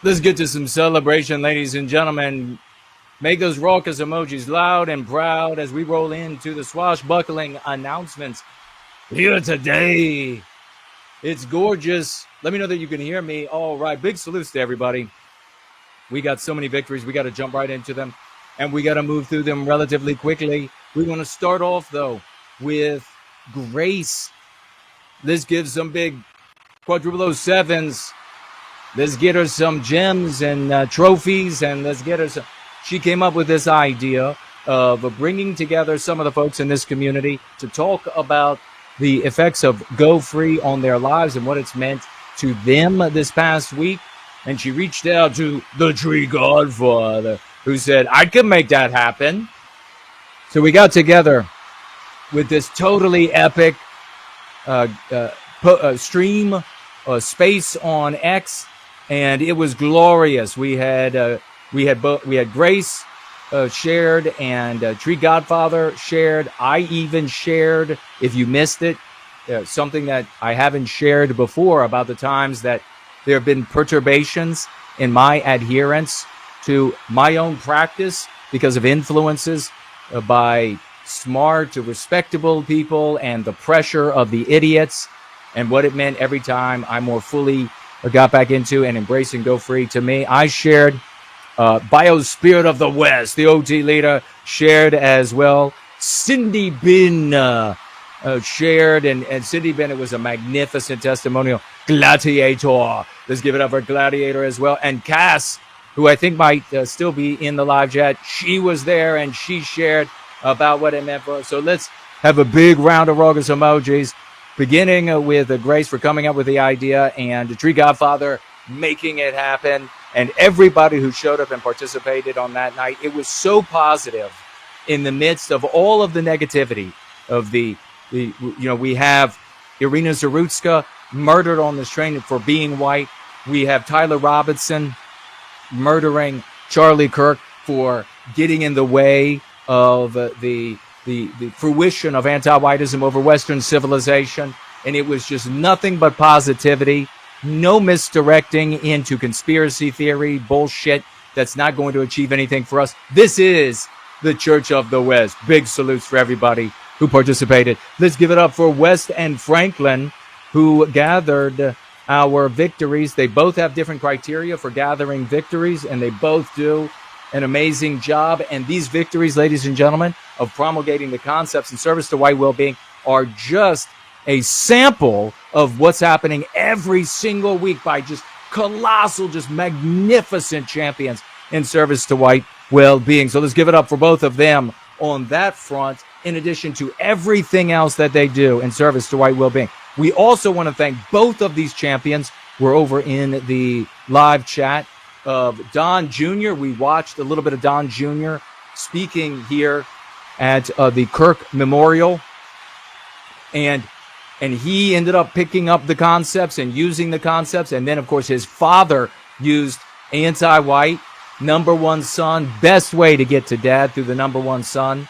Let's get to some celebration, ladies and gentlemen. Make those raucous emojis loud and proud as we roll into the swashbuckling announcements here today. It's gorgeous. Let me know that you can hear me. All right. Big salutes to everybody. We got so many victories. We got to jump right into them, and we got to move through them relatively quickly. We want to start off, though, with Grace. Let's give some big quadruple 07s. Let's get her some gems and trophies, and let's get her some. She came up with this idea of bringing together some of the folks in this community to talk about the effects of Go Free on their lives and what it's meant to them this past week. And she reached out to the Tree Godfather, who said, I can make that happen. So we got together with this totally epic stream space on X, and it was glorious. We had Grace shared and Tree Godfather shared. I even shared, if you missed it, something that I haven't shared before about the times that there have been perturbations in my adherence to my own practice because of influences by smart, respectable people and the pressure of the idiots, and what it meant every time I more fully got back into and embrace and go free. To me, I shared Biospirit of the West, the OT leader, shared as well. Cindy Bin shared, and Cindy Bin, it was a magnificent testimonial. Gladiator, let's give it up for Gladiator as well. And Cass, who I think might still be in the live chat, she was there and she shared about what it meant for us. So let's have a big round of raucous emojis, beginning with Grace for coming up with the idea, and the Tree Godfather making it happen, and everybody who showed up and participated on that night. It was so positive in the midst of all of the negativity of the we have Irina Zarutska murdered on this train for being white. We have Tyler Robinson murdering Charlie Kirk for getting in the way of the fruition of anti-whiteism over Western civilization. And it was just nothing but positivity, no misdirecting into conspiracy theory bullshit that's not going to achieve anything for us. This is the Church of the West. Big salutes for everybody who participated. Let's give it up for West and Franklin, who gathered our victories. They both have different criteria for gathering victories, and they both do an amazing job. And these victories, ladies and gentlemen, of promulgating the concepts in service to white well-being are just a sample of what's happening every single week by just colossal, just magnificent champions in service to white well-being. So let's give it up for both of them on that front, in addition to everything else that they do in service to white well-being. We also want to thank both of these champions. We're over in the live chat of Don Jr. We watched a little bit of Don Jr. speaking here at the Kirk Memorial, and he ended up picking up the concepts and using the concepts. And then, of course, his father used anti-white, number one son, best way to get to dad through the number one son.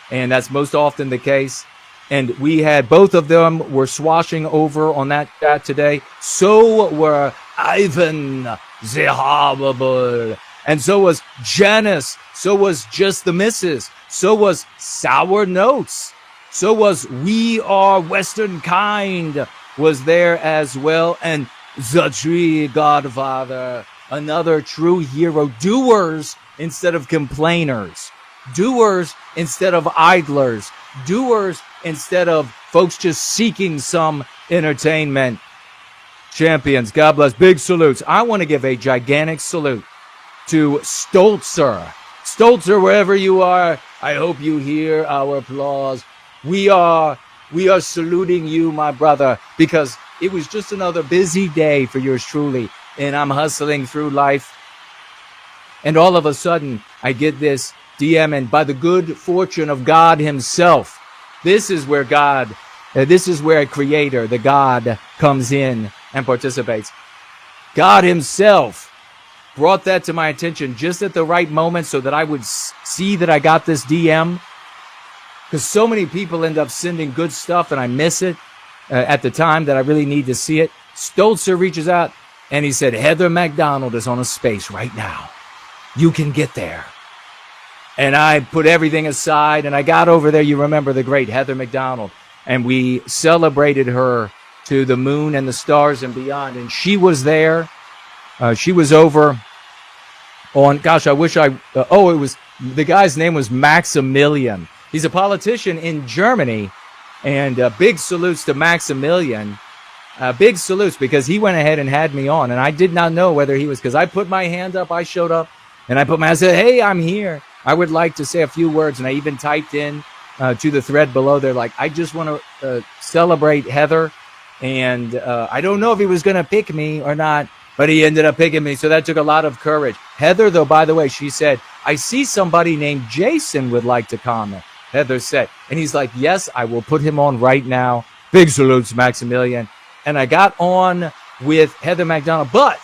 And that's most often the case. And we had both of them were swashing over on that chat today. So were Ivan the Horrible. And so was Janice. So was Just the Missus. So was Sour Notes. So was We Are Western Kind was there as well. And the Tree Godfather, another true hero. Doers instead of complainers. Doers instead of idlers. Doers instead of folks just seeking some entertainment. Champions, God bless. Big salutes. I want to give a gigantic salute to Stolzer. Stolzer, wherever you are, I hope you hear our applause. We are saluting you, my brother, because it was just another busy day for yours truly, and I'm hustling through life. And all of a sudden, I get this DM, and by the good fortune of God himself, this is where a creator, the God, comes in and participates. God himself brought that to my attention just at the right moment so that I would see that I got this DM. Because so many people end up sending good stuff and I miss it at the time that I really need to see it. Stolzer reaches out. And he said, Heather McDonald is on a space right now. You can get there. And I put everything aside and I got over there. You remember the great Heather McDonald. And we celebrated her to the moon and the stars and beyond. And she was there. She was over on, gosh, I wish it was, the guy's name was Maximilian. He's a politician in Germany. And big salutes to Maximilian. Big salutes, because he went ahead and had me on. And I did not know whether he was, because I put my hand up, I showed up, and I said, hey, I'm here. I would like to say a few words. And I even typed in to the thread below there, like, I just want to celebrate Heather. And I don't know if he was going to pick me or not, but he ended up picking me. So that took a lot of courage. Heather, though, by the way, she said, I see somebody named Jason would like to comment. Heather said, and he's like, yes, I will put him on right now. Big salutes, Maximilian. And I got on with Heather McDonald. But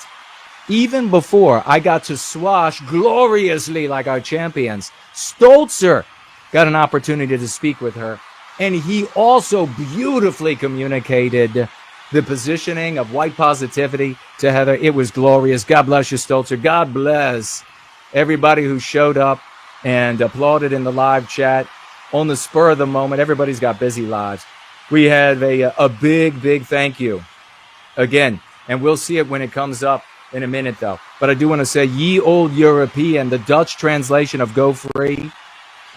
even before I got to swash gloriously like our champions, Stolzer got an opportunity to speak with her. And he also beautifully communicated the positioning of white positivity to Heather. It was glorious. God bless you, Stolzer. God bless everybody who showed up and applauded in the live chat on the spur of the moment. Everybody's got busy lives. We have a big, big thank you again. And we'll see it when it comes up in a minute, though. But I do want to say, Ye Old European, the Dutch translation of Go Free.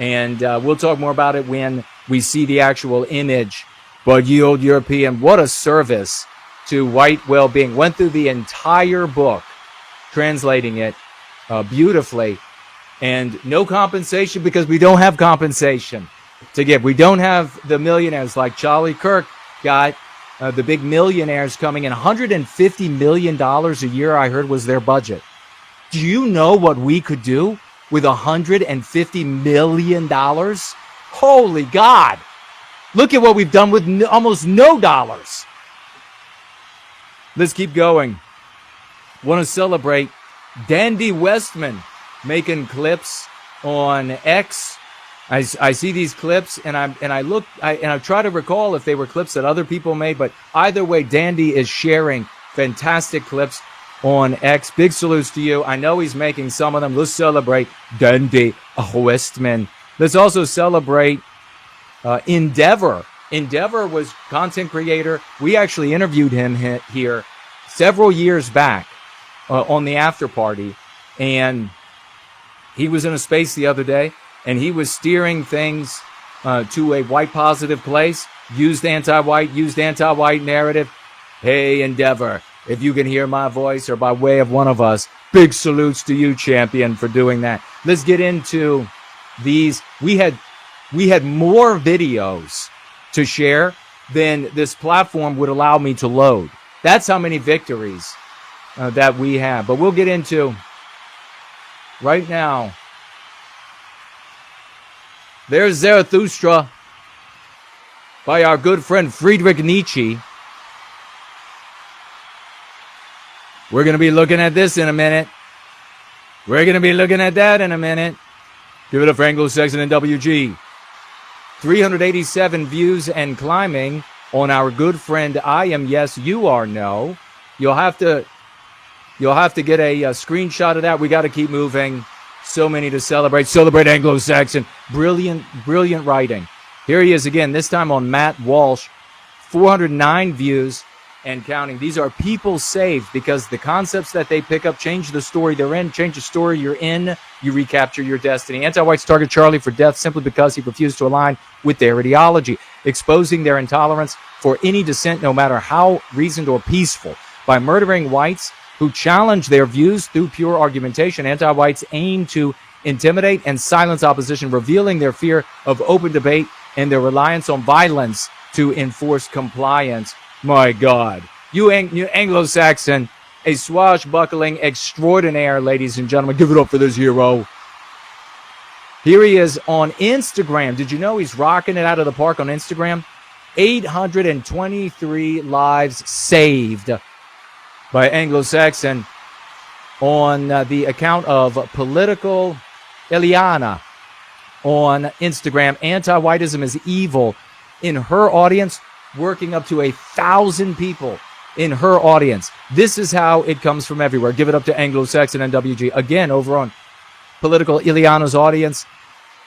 And we'll talk more about it when we see the actual image. But Ye Old European, what a service to white well-being. Went through the entire book, translating it beautifully. And no compensation, because we don't have compensation to give. We don't have the millionaires like Charlie Kirk got, the big millionaires coming in. $150 million a year, I heard, was their budget. Do you know what we could do with $150 million? Holy God. Look at what we've done with almost no dollars. Let's keep going. Want to celebrate Dandy Westman making clips on X. I see these clips and I try to recall if they were clips that other people made, but either way, Dandy is sharing fantastic clips on X. Big salutes to you. I know he's making some of them. Let's celebrate Dandy Westman. Let's also celebrate Endeavor. Endeavor was content creator. We actually interviewed him here several years back on the after party, and he was in a space the other day, and he was steering things to a white positive place, used anti-white narrative. Hey, Endeavor, if you can hear my voice or by way of one of us, big salutes to you, champion, for doing that. Let's get into these. We had more videos to share than this platform would allow me to load. That's how many victories that we have. But we'll get into right now. There's Zarathustra by our good friend Friedrich Nietzsche. We're going to be looking at this in a minute. We're going to be looking at that in a minute. Give it up for Anglo-Saxon and WG. 387 views and climbing on our good friend I Am Yes, You Are No. You'll have to get a screenshot of that. We got to keep moving. So many to celebrate. Celebrate Anglo-Saxon. Brilliant, brilliant writing. Here he is again, this time on Matt Walsh. 409 views and counting. These are people saved because the concepts that they pick up change the story they're in, change the story you're in, you recapture your destiny. Anti-whites target Charlie for death simply because he refused to align with their ideology, exposing their intolerance for any dissent, no matter how reasoned or peaceful. By murdering whites who challenge their views through pure argumentation, anti-whites aim to intimidate and silence opposition, revealing their fear of open debate and their reliance on violence to enforce compliance. My God. You Anglo-Saxon, a swashbuckling extraordinaire, ladies and gentlemen. Give it up for this hero. Here he is on Instagram. Did you know he's rocking it out of the park on Instagram? 823 lives saved by Anglo-Saxon on the account of Political Eliana on Instagram. Anti-whiteism is evil. In her audience, working up to 1,000 people in her audience. This is how it comes from everywhere. Give it up to Anglo-Saxon NWG. Again, over on Political Ileana's audience,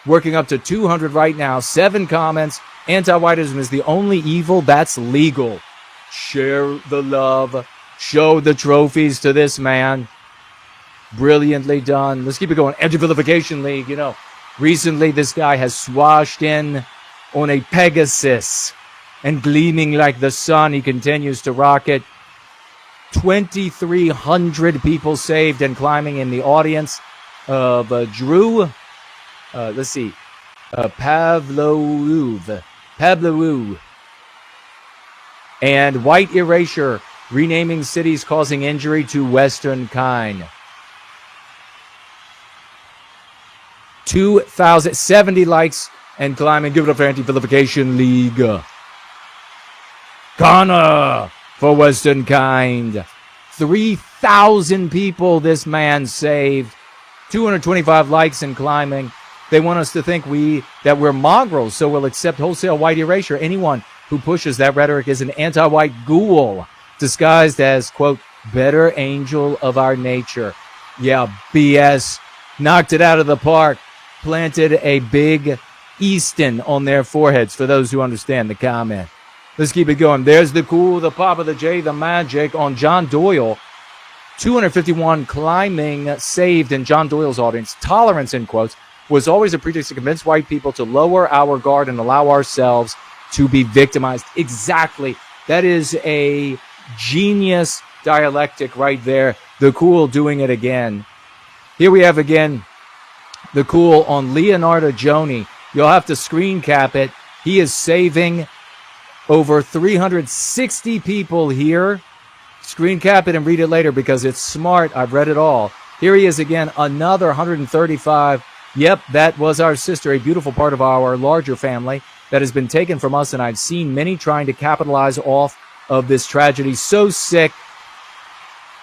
working up to 200 right now. 7 comments. Anti-whiteism is the only evil that's legal. Share the love. Show the trophies to this man. Brilliantly done. Let's keep it going. Anti-vilification League, you know. Recently, this guy has swashed in on a Pegasus. And gleaming like the sun, he continues to rock it. 2,300 people saved and climbing in the audience of Drew. Let's see. Pavlou. And White Erasure, renaming cities causing injury to Western kind. 2,070 likes and climbing. Give it up for Anti-Vilification League. Köhne for Western kind. 3,000 people this man saved. 225 likes and climbing. They want us to think that we're mongrels, so we'll accept wholesale white erasure. Anyone who pushes that rhetoric is an anti-white ghoul disguised as, quote, better angel of our nature. Yeah, BS. Knocked it out of the park. Planted a big Easton on their foreheads, for those who understand the comment. Let's keep it going. There's the cool, the Papa, the J, the magic on John Doyle. 251 climbing saved in John Doyle's audience. Tolerance, in quotes, was always a pretext to convince white people to lower our guard and allow ourselves to be victimized. Exactly. That is a genius dialectic right there. The cool doing it again. Here we have again the cool on Leonardo Joni. You'll have to screen cap it. He is saving over 360 people here. Screen cap it and read it later because it's smart. I've read it all. Here he is again, another 135. Yep, that was our sister, a beautiful part of our larger family that has been taken from us, and I've seen many trying to capitalize off of this tragedy. So sick.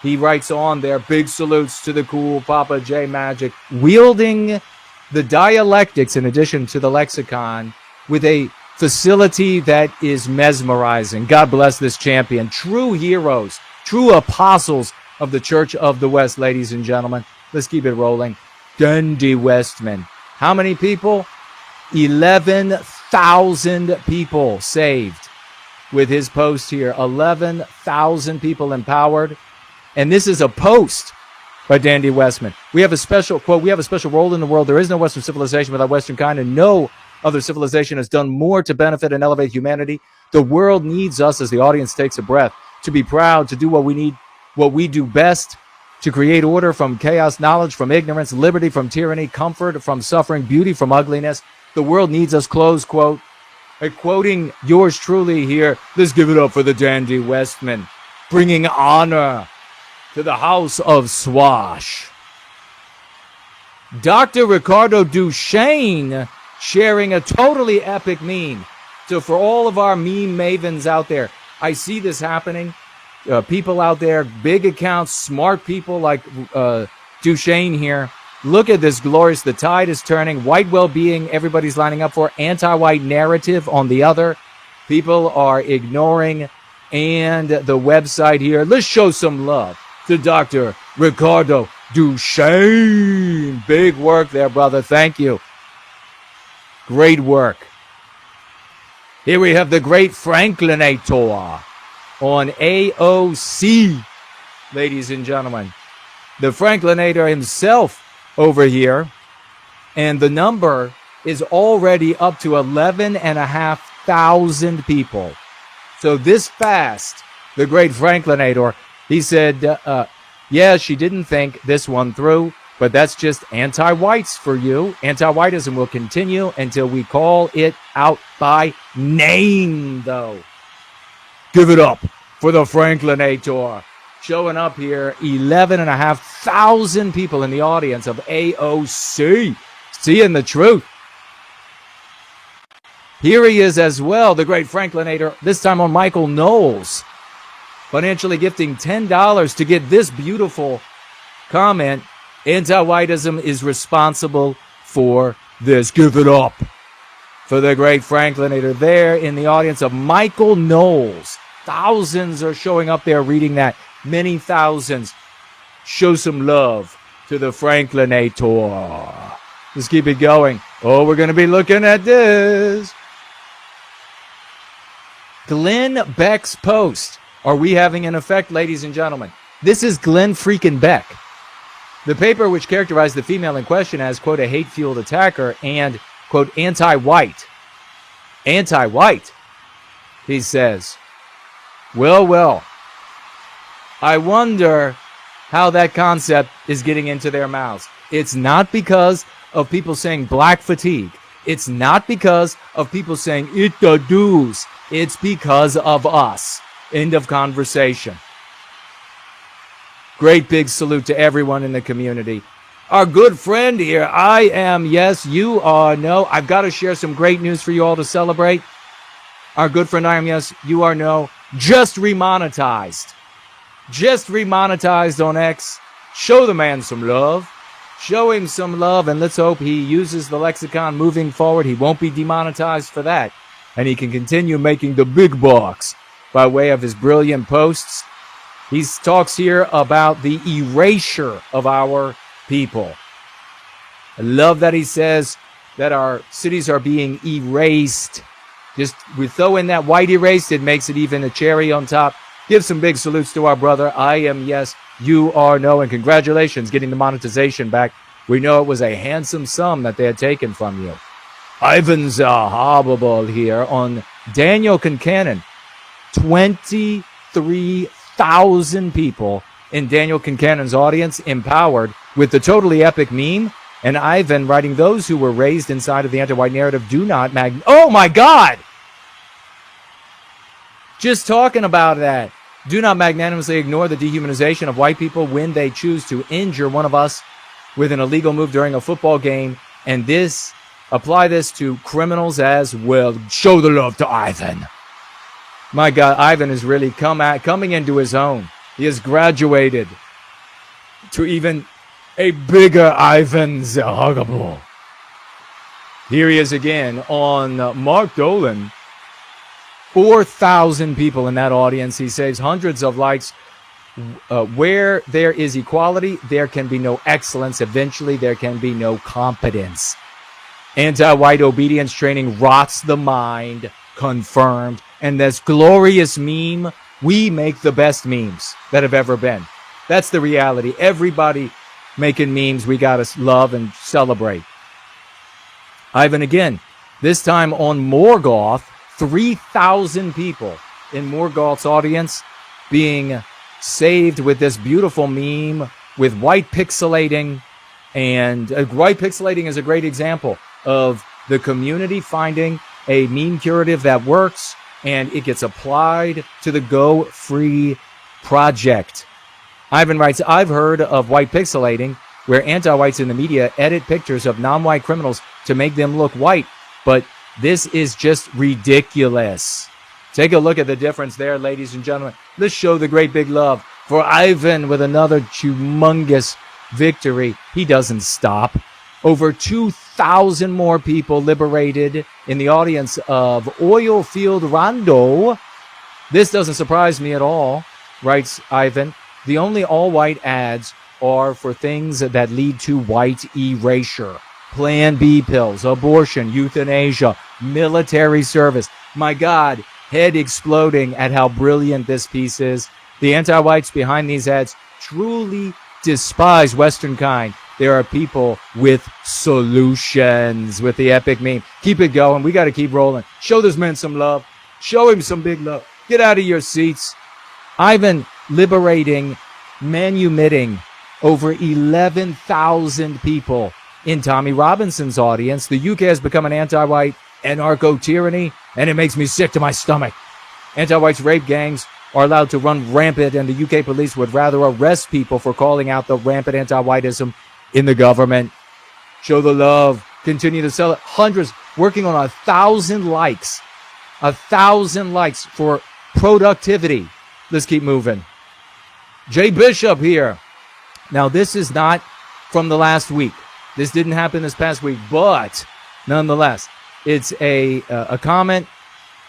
He writes on there, big salutes to the cool Papa J Magic, wielding the dialectics in addition to the lexicon with a facility that is mesmerizing. God bless this champion. True heroes, true apostles of the Church of the West, ladies and gentlemen. Let's keep it rolling. Dandy Westman. How many people? 11,000 people saved with his post here. 11,000 people empowered. And this is a post by Dandy Westman. We have a special, quote, we have a special role in the world. There is no Western civilization without Western kind, and no other civilization has done more to benefit and elevate humanity. The world needs us, as the audience takes a breath, to be proud, to do what we need, what we do best, to create order from chaos, knowledge from ignorance, liberty from tyranny, comfort from suffering, beauty from ugliness. The world needs us, close quote. Quoting yours truly here, let's give it up for the Dandy Westman, bringing honor to the house of Swash. Dr. Ricardo Duchesne sharing a totally epic meme. So for all of our meme mavens out there, I see this happening. People out there, big accounts, smart people like Duchesne here. Look at this glorious. The tide is turning. White well-being, everybody's lining up for. Anti-white narrative on the other. People are ignoring. And the website here. Let's show some love to Dr. Ricardo Duchesne. Big work there, brother. Thank you. Great work. Here we have the great Franklinator on AOC, ladies and gentlemen. The Franklinator himself over here. And the number is already up to 11,500 people. So this fast, the great Franklinator, he said, yeah, she didn't think this one through, but that's just anti-whites for you. Anti-whiteism will continue until we call it out by name, though. Give it up for the Franklinator. Showing up here, 11,500 people in the audience of AOC. Seeing the truth. Here he is as well, the great Franklinator, this time on Michael Knowles. Financially gifting $10 to get this beautiful comment. Anti-whiteism is responsible for this. Give it up for the great Franklinator there in the audience of Michael Knowles. thousands are showing up there reading that. Many thousands. Show some love to the Franklinator. Let's keep it going. Oh, we're going to be looking at this. Glenn Beck's post. Are we having an effect, ladies and gentlemen? This is Glenn freaking Beck. The paper, which characterized the female in question as, quote, a hate-fueled attacker and, quote, anti-white. Anti-white, he says. Well, I wonder how that concept is getting into their mouths. It's not because of people saying black fatigue. It's not because of people saying it the do's. It's because of us. End of conversation. Great big salute to everyone in the community. Our good friend here, I am yes, you are no. I've got to share some great news for you all to celebrate. Our good friend, I am yes, you are no, just remonetized. Just remonetized on X. Show the man some love. Show him some love, and let's hope he uses the lexicon moving forward. He won't be demonetized for that. And he can continue making the big bucks by way of his brilliant posts. He talks here about the erasure of our people. I love that he says that our cities are being erased. Just we throw in that white erased, it makes it even a cherry on top. Give some big salutes to our brother. I am yes, you are no, and congratulations getting the monetization back. We know it was a handsome sum that they had taken from you. Ivan Zahababal here on Daniel Kincannon. 23,000 people in Daniel Kincannon's audience empowered with the totally epic meme. And Ivan writing, those who were raised inside of the anti-white narrative do not oh my God! Just talking about that. Do not magnanimously ignore the dehumanization of white people when they choose to injure one of us with an illegal move during a football game. And apply this to criminals as well. Show the love to Ivan. My God, Ivan is really coming into his own. He has graduated to even a bigger Ivan Zahababal. Here he is again on Mark Dolan. 4,000 people in that audience. He saves hundreds of likes. Where there is equality, there can be no excellence. Eventually, there can be no competence. Anti-white obedience training rots the mind. Confirmed. And this glorious meme, we make the best memes that have ever been. That's the reality. Everybody making memes we got to love and celebrate. Ivan again, this time on Morgoth. 3,000 people in Morgoth's audience being saved with this beautiful meme with white pixelating. And white pixelating is a great example of the community finding a meme curative that works, and it gets applied to the Go Free project. Ivan writes, I've heard of white pixelating where anti-whites in the media edit pictures of non-white criminals to make them look white, but this is just ridiculous. Take a look at the difference there, ladies and gentlemen. Let's show the great big love for Ivan with another humongous victory. He doesn't stop. Over 2,000 more people liberated in the audience of Oilfield Rondo. This doesn't surprise me at all, writes Ivan. The only all-white ads are for things that lead to white erasure. Plan B pills, abortion, euthanasia, military service. My God, head exploding at how brilliant this piece is. The anti-whites behind these ads truly despise Western kind. There are people with solutions with the epic meme. Keep it going. We got to keep rolling. Show this man some love. Show him some big love. Get out of your seats. Ivan liberating, manumitting over 11,000 people in Tommy Robinson's audience. The UK has become an anti-white anarcho-tyranny, and it makes me sick to my stomach. Anti-whites rape gangs are allowed to run rampant, and the UK police would rather arrest people for calling out the rampant anti-whiteism in the government. Show the love. Continue to sell it. Hundreds, working on 1,000 likes. 1,000 likes for productivity. Let's keep moving. Jay Bishop here. Now, this is not from the last week. This didn't happen this past week, but nonetheless, it's a comment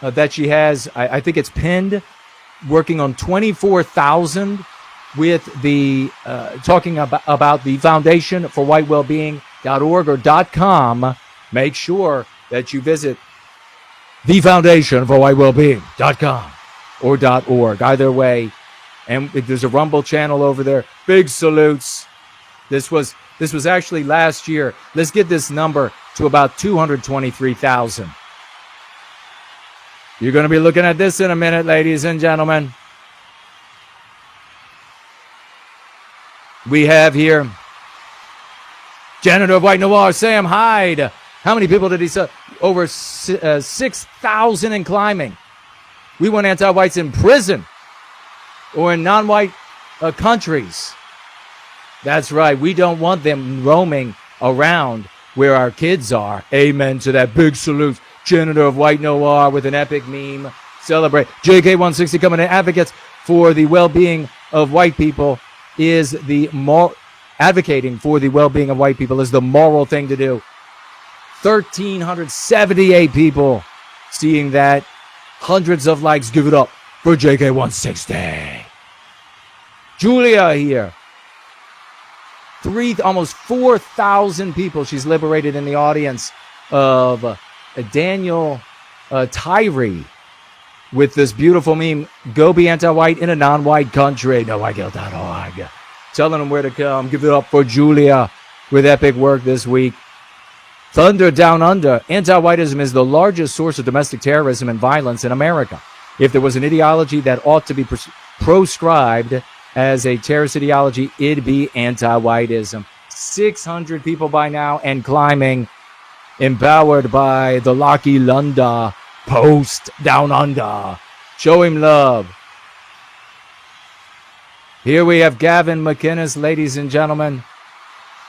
that she has. I think it's pinned working on 24,000 with the talking about the Foundation for White Wellbeing.org or .com. Make sure that you visit the Foundation for White Wellbeing.com or .org. Either way, and there's a Rumble channel over there. Big salutes. This was actually last year. Let's get this number to about 223,000. You're going to be looking at this in a minute, ladies and gentlemen. We have here janitor of White Noir, Sam Hyde. How many people did he sell? Over 6,000 and climbing. We want anti-whites in prison or in non-white countries. That's right. We don't want them roaming around where our kids are. Amen to that. Big salute. Janitor of White Noir with an epic meme. Celebrate. JK160 coming in. Advocates for the well-being of white people is advocating for the well-being of white people is the moral thing to do. 1,378 people seeing that. Hundreds of likes. Give it up for JK160. Julia here. Almost 4,000 people she's liberated in the audience of Daniel Tyree with this beautiful meme, go be anti-white in a non-white country, NoWhiteGuilt.org. Telling them where to come. Give it up for Julia with epic work this week. Thunder Down Under. Anti-whiteism is the largest source of domestic terrorism and violence in America. If there was an ideology that ought to be proscribed as a terrorist ideology, it'd be anti-whiteism. 600 people by now and climbing, empowered by the Lucky Lunda Post Down Under. Show him love. Here we have Gavin McInnes, ladies and gentlemen.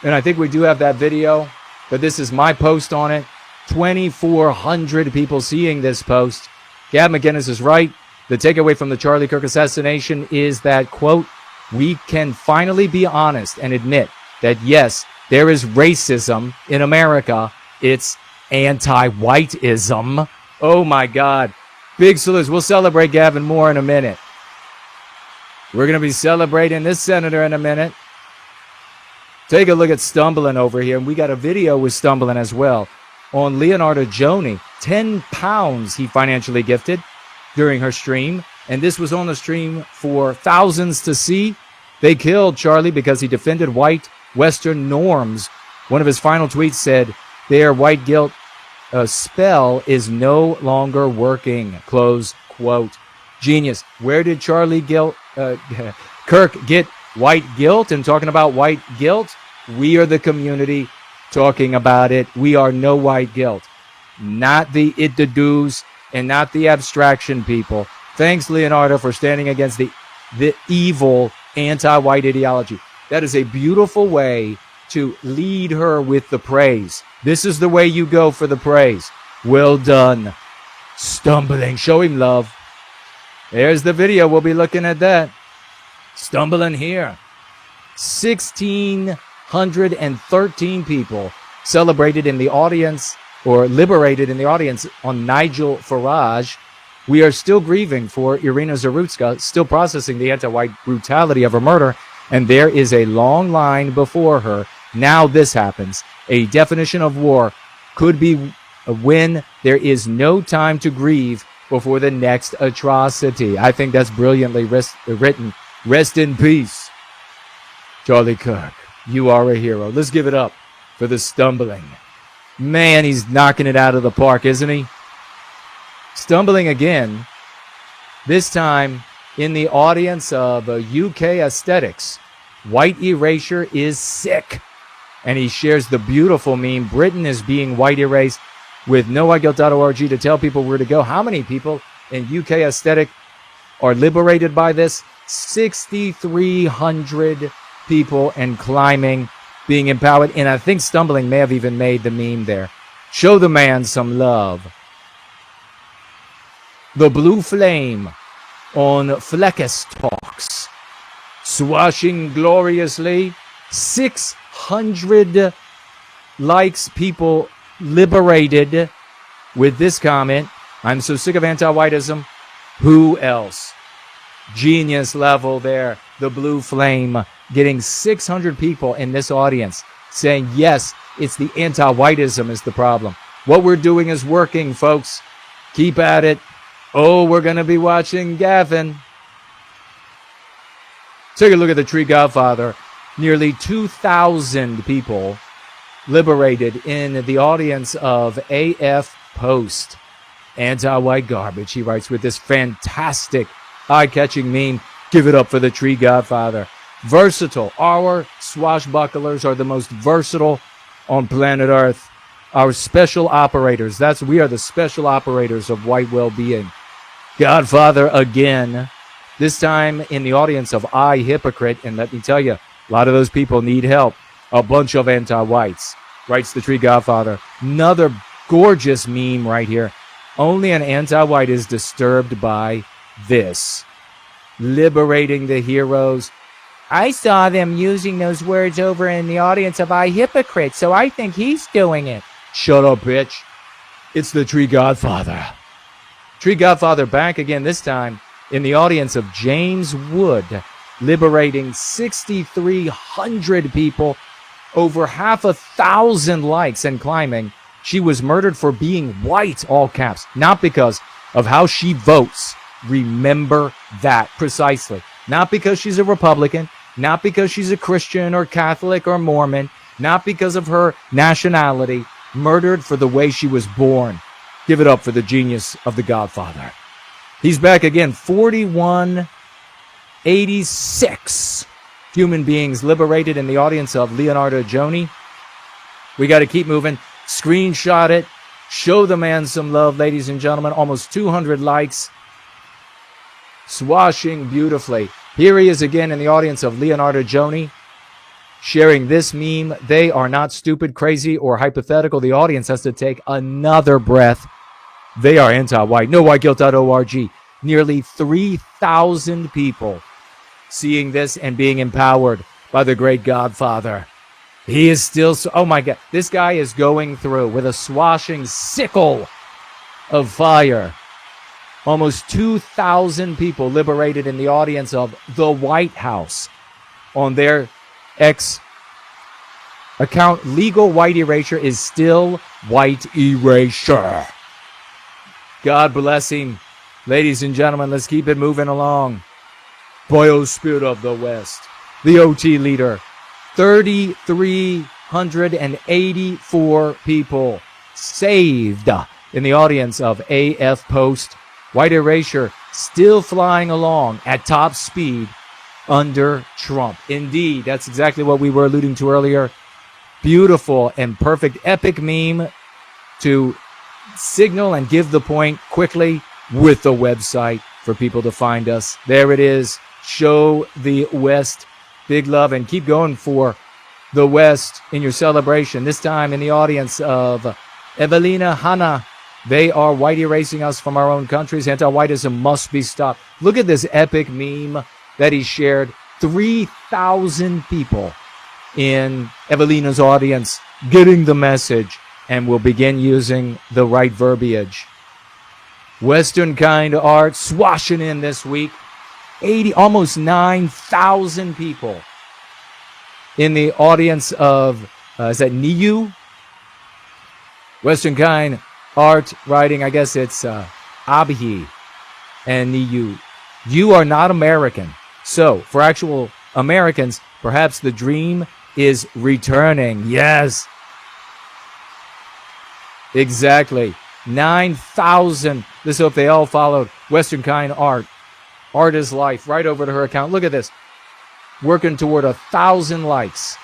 And I think we do have that video, but this is my post on it. 2,400 people seeing this post. Gavin McInnes is right. The takeaway from the Charlie Kirk assassination is that, quote, we can finally be honest and admit that, yes, there is racism in America. It's anti-whiteism. Oh, my God. Big salutes. We'll celebrate Gavin more in a minute. We're going to be celebrating this senator in a minute. Take a look at Stumbling over here. And we got a video with Stumbling as well on Leonardo Joni. 10 pounds he financially gifted during her stream. And this was on the stream for thousands to see. They killed Charlie because he defended white Western norms. One of his final tweets said, their white guilt spell is no longer working. Close quote. Genius. Where did Charlie Kirk get white guilt and talking about white guilt? We are the community talking about it. We are no white guilt. Not the do's and not the abstraction people. Thanks, Leonardo, for standing against the evil anti-white ideology. That is a beautiful way to lead her with the praise. This is the way you go for the praise. Well done. Stumbling. Show him love. There's the video. We'll be looking at that. Stumbling here. 1,613 people celebrated in the audience or liberated in the audience on Nigel Farage. We are still grieving for Irina Zarutska, still processing the anti-white brutality of her murder, and there is a long line before her. Now this happens. A definition of war could be when there is no time to grieve before the next atrocity. I think that's brilliantly written. Rest in peace, Charlie Kirk. You are a hero. Let's give it up for the Stumbling. Man, he's knocking it out of the park, isn't he? Stumbling again, this time in the audience of UK Aesthetics. White erasure is sick. And he shares the beautiful meme, Britain is being white erased, with NoWhiteGuilt.org to tell people where to go. How many people in UK Aesthetic are liberated by this? 6,300 people and climbing, being empowered. And I think Stumbling may have even made the meme there. Show the man some love. The Blue Flame on Fleckes Talks. Swashing gloriously. 600 likes, people liberated with this comment. I'm so sick of anti-whiteism. Who else? Genius level there. The blue flame getting 600 people in this audience saying, yes, it's the anti-whiteism is the problem. What we're doing is working, folks. Keep at it. Oh, we're going to be watching Gavin. Take a look at the Tree Godfather. Nearly 2,000 people liberated in the audience of AF Post. Anti-white garbage, he writes with this fantastic eye-catching meme. Give it up for the Tree Godfather. Versatile. Our swashbucklers are the most versatile on planet Earth. Our special operators. We are the special operators of white well-being. Godfather again. This time in the audience of I Hypocrite. And let me tell you, a lot of those people need help. A bunch of anti-whites. Writes the Tree Godfather. Another gorgeous meme right here. Only an anti-white is disturbed by this. Liberating the heroes. I saw them using those words over in the audience of I Hypocrite, so I think he's doing it. Shut up, bitch. It's the Tree Godfather. Tree Godfather back again, this time in the audience of James Wood, liberating 6,300 people, over 1,000 likes and climbing. She was murdered for being white, all caps, not because of how she votes. Remember that precisely. Not because she's a Republican, not because she's a Christian or Catholic or Mormon, not because of her nationality. Murdered for the way she was born. Give it up for the genius of the Godfather. He's back again. 4186 human beings liberated in the audience of Leonardo Joni. We got to keep moving. Screenshot it. Show the man some love, ladies and gentlemen. Almost 200 likes. Swashing beautifully. Here he is again in the audience of Leonardo Joni, sharing this meme. They are not stupid, crazy, or hypothetical. The audience has to take another breath. They are anti-white. NoWhiteGuilt.org. Nearly 3,000 people seeing this and being empowered by the great Godfather. He is still, oh my God, this guy is going through with a swashing sickle of fire. Almost 2,000 people liberated in the audience of the White House on their X account. Legal white erasure is still white erasure. God bless him. Ladies and gentlemen, let's keep it moving along. Biosphere of the West, the OT leader. 3,384 people saved in the audience of AF Post. White erasure still flying along at top speed under Trump. Indeed, that's exactly what we were alluding to earlier. Beautiful and perfect epic meme to signal and give the point quickly with the website for people to find us. There it is. Show the West big love and keep going for the West in your celebration. This time in the audience of Evelina Hanna. They are white erasing us from our own countries. Anti-whiteism must be stopped. Look at this epic meme that he shared. 3,000 people in Evelina's audience getting the message, and will begin using the right verbiage. Western kind art swashing in this week. Almost 9,000 people in the audience of, is that NIU? Western kind art writing, I guess it's Abhi and NIU. You are not American. So, for actual Americans, perhaps the dream is returning. Yes. Exactly. 9,000. Let's hope they all followed Western kind art. Art is life. Right over to her account. Look at this. Working toward 1,000 likes.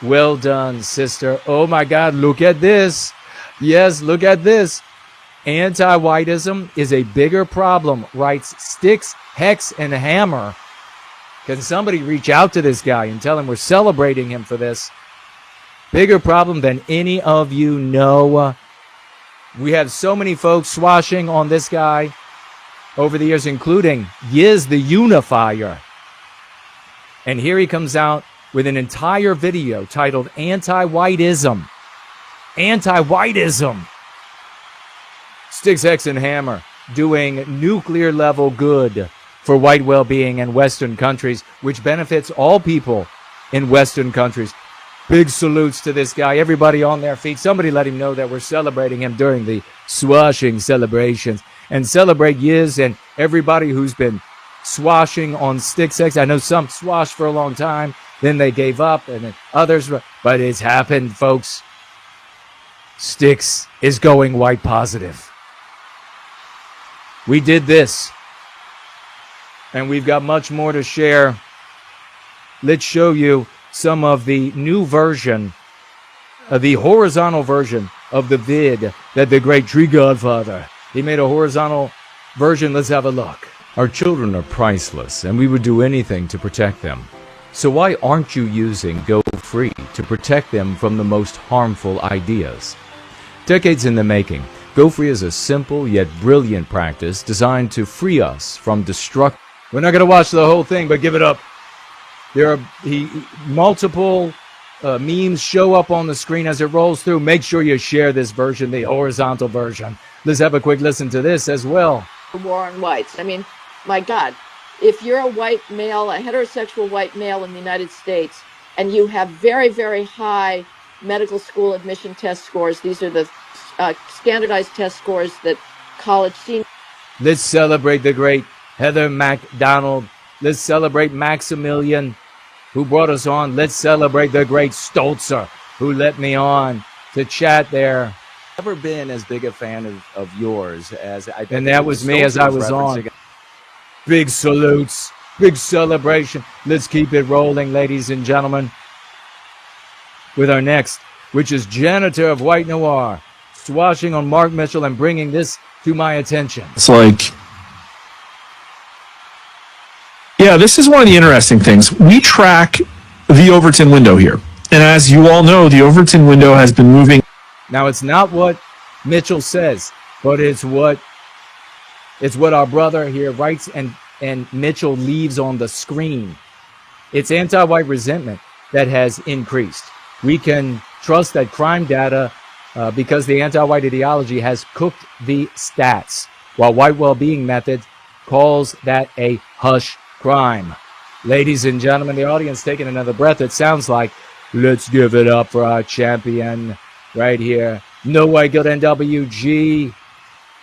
Well done, sister. Oh my God, look at this. Yes, look at this. Anti-whiteism is a bigger problem, writes Sticks, Hex, and Hammer. Can somebody reach out to this guy and tell him we're celebrating him for this? Bigger problem than any of you know. We have so many folks swashing on this guy over the years, including Yiz the Unifier. And here he comes out with an entire video titled Anti-Whiteism. Anti-Whiteism. Sticks, Hex, and Hammer doing nuclear level good for white well-being in Western countries, which benefits all people in Western countries. Big salutes to this guy. Everybody on their feet. Somebody let him know that we're celebrating him during the swashing celebrations. And celebrate Yiz and everybody who's been swashing on stick sex. I know some swashed for a long time, then they gave up, and then others, but it's happened, folks. Styx is going white positive. We did this, and we've got much more to share. Let's show you some of the new version, the horizontal version of the vid that the great Tree Godfather, he made a horizontal version. Let's have a look. Our children are priceless, and we would do anything to protect them. So why aren't you using Go Free to protect them from the most harmful ideas? Decades in the making, Go Free is a simple yet brilliant practice designed to free us from destruct. We're not going to watch the whole thing, but give it up. There are multiple memes show up on the screen as it rolls through. Make sure you share this version, the horizontal version. Let's have a quick listen to this as well. War on whites. I mean, my God, if you're a white male, a heterosexual white male in the United States, and you have very, very high medical school admission test scores, these are the standardized test scores that college seniors. Let's celebrate the great Heather MacDonald. Let's celebrate Maximilian, who brought us on. Let's celebrate the great Stolzer, who let me on to chat there. Never been as big a fan of yours as I. And that was me as I was on. Big salutes, big celebration. Let's keep it rolling, ladies and gentlemen, with our next, which is Janitor of White Noir, swashing on Mark Mitchell and bringing this to my attention. It's like, yeah, this is one of the interesting things. We track the Overton window here. And as you all know, the Overton window has been moving. Now, it's not what Mitchell says, but it's what our brother here writes and Mitchell leaves on the screen. It's anti-white resentment that has increased. We can trust that crime data because the anti-white ideology has cooked the stats, while white well-being method calls that a hush crime. Ladies and gentlemen, the audience taking another breath. It sounds like, let's give it up for our champion right here. No White Guilt NWG,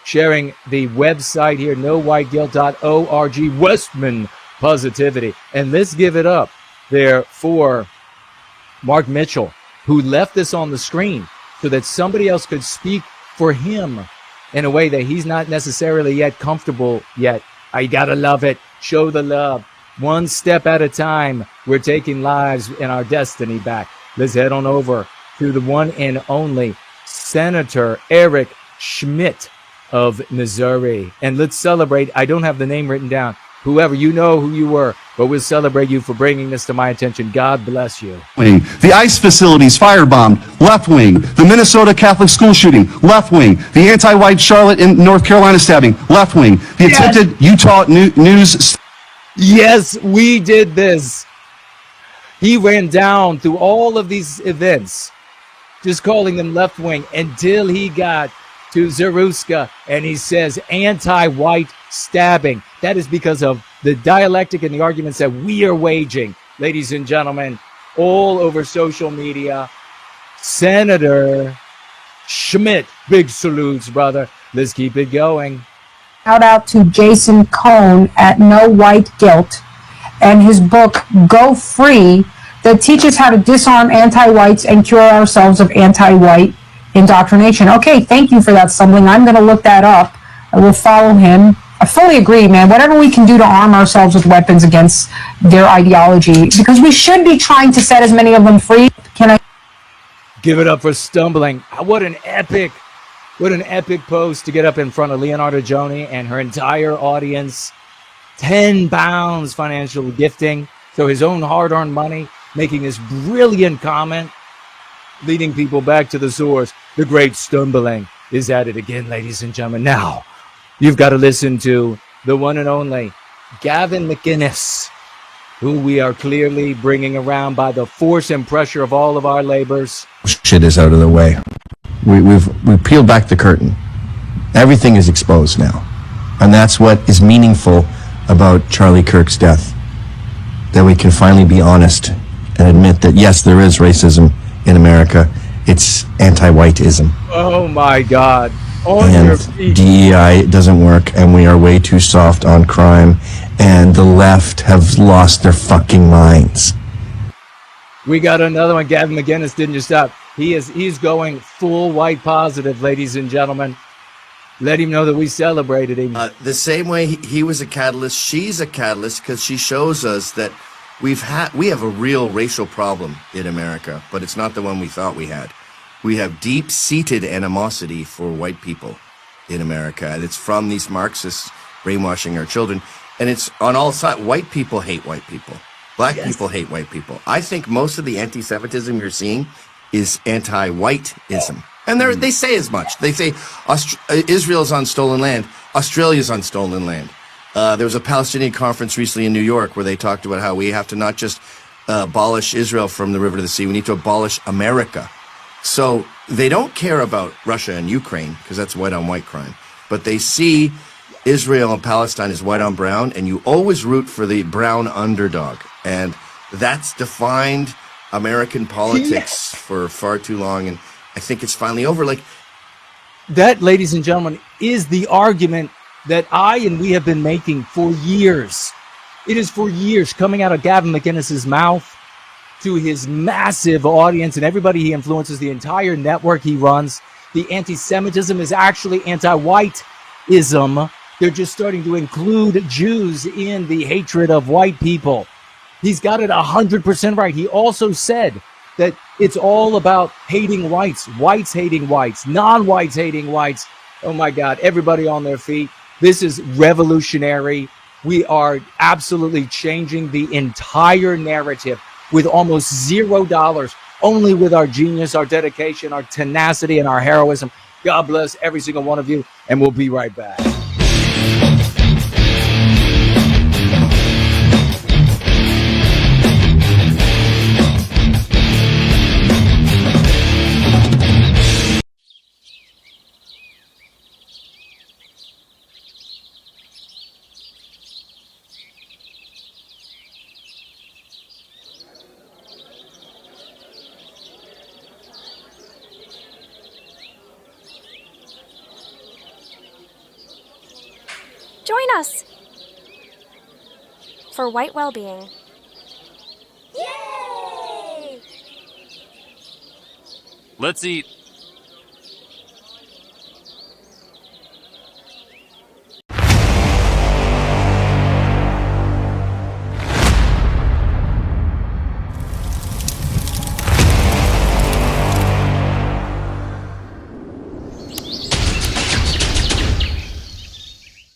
sharing the website here, nowhiteguilt.org, Westman Positivity. And let's give it up there for Mark Mitchell, who left this on the screen so that somebody else could speak for him in a way that he's not necessarily yet comfortable yet. I gotta love it. Show the love. One step at a time, we're taking lives and our destiny back. Let's head on over to the one and only Senator Eric Schmidt of Missouri. And let's celebrate. I don't have the name written down. Whoever, you know who you were, but we'll celebrate you for bringing this to my attention. God bless you. The ICE facilities firebombed, left wing. The Minnesota Catholic school shooting, left wing. The anti-white Charlotte and North Carolina stabbing, left wing. The attempted Utah news. Yes, we did this. He ran down through all of these events, just calling them left wing, until he got to Zeruska and he says anti-white stabbing. That is because of the dialectic and the arguments that we are waging, ladies and gentlemen, all over social media. Senator Schmidt, big salutes, brother. Let's keep it going. Shout out to Jason Köhne at No White Guilt and his book Go Free, that teaches how to disarm anti-whites and cure ourselves of anti-white indoctrination. Okay, thank you for that, Stumbling. I'm going to look that up. I will follow him. I fully agree, man. Whatever we can do to arm ourselves with weapons against their ideology, because we should be trying to set as many of them free. Can I give it up for Stumbling? What an epic post to get up in front of Leonardo Joni and her entire audience. 10 pounds financial gifting, so his own hard-earned money, making this brilliant comment, leading people back to the source. The great Stumbling is at it again, ladies and gentlemen. Now, you've got to listen to the one and only Gavin McInnes, who we are clearly bringing around by the force and pressure of all of our labors. Shit is out of the way. We've peeled back the curtain. Everything is exposed now. And that's what is meaningful about Charlie Kirk's death. That we can finally be honest and admit that, yes, there is racism in America. It's anti-whiteism. Oh my God. On your And feet. DEI doesn't work, and we are way too soft on crime, and the left have lost their fucking minds. We got another one. Gavin McInnes didn't just stop. He's going full white positive, ladies and gentlemen. Let him know that we celebrated him. The same way he was a catalyst, she's a catalyst because she shows us that we have a real racial problem in America, but it's not the one we thought we had. We have deep-seated animosity for white people in America, and it's from these Marxists brainwashing our children. And it's on all sides. White people hate white people. Black people hate white people. I think most of the anti-Semitism you're seeing is anti-whiteism. And they say as much. They say Israel's on stolen land. Australia's on stolen land. There was a Palestinian conference recently in New York where they talked about how we have to not just abolish Israel from the river to the sea. We need to abolish America. So they don't care about Russia and Ukraine because that's white on white crime. But they see Israel and Palestine as white on brown, and you always root for the brown underdog. And that's defined American politics for far too long. And I think it's finally over. Like That, ladies and gentlemen, is the argument that I and we have been making for years. It is for years coming out of Gavin McInnes's mouth to his massive audience and everybody he influences, the entire network he runs. The anti-Semitism is actually anti-whiteism. They're just starting to include Jews in the hatred of white people. He's got it 100% right. He also said that it's all about hating whites, whites hating whites, non-whites hating whites. Oh my God, everybody on their feet. This is revolutionary. We are absolutely changing the entire narrative with almost $0, only with our genius, our dedication, our tenacity, and our heroism. God bless every single one of you, and we'll be right back. Join us for white well-being. Yay! Let's eat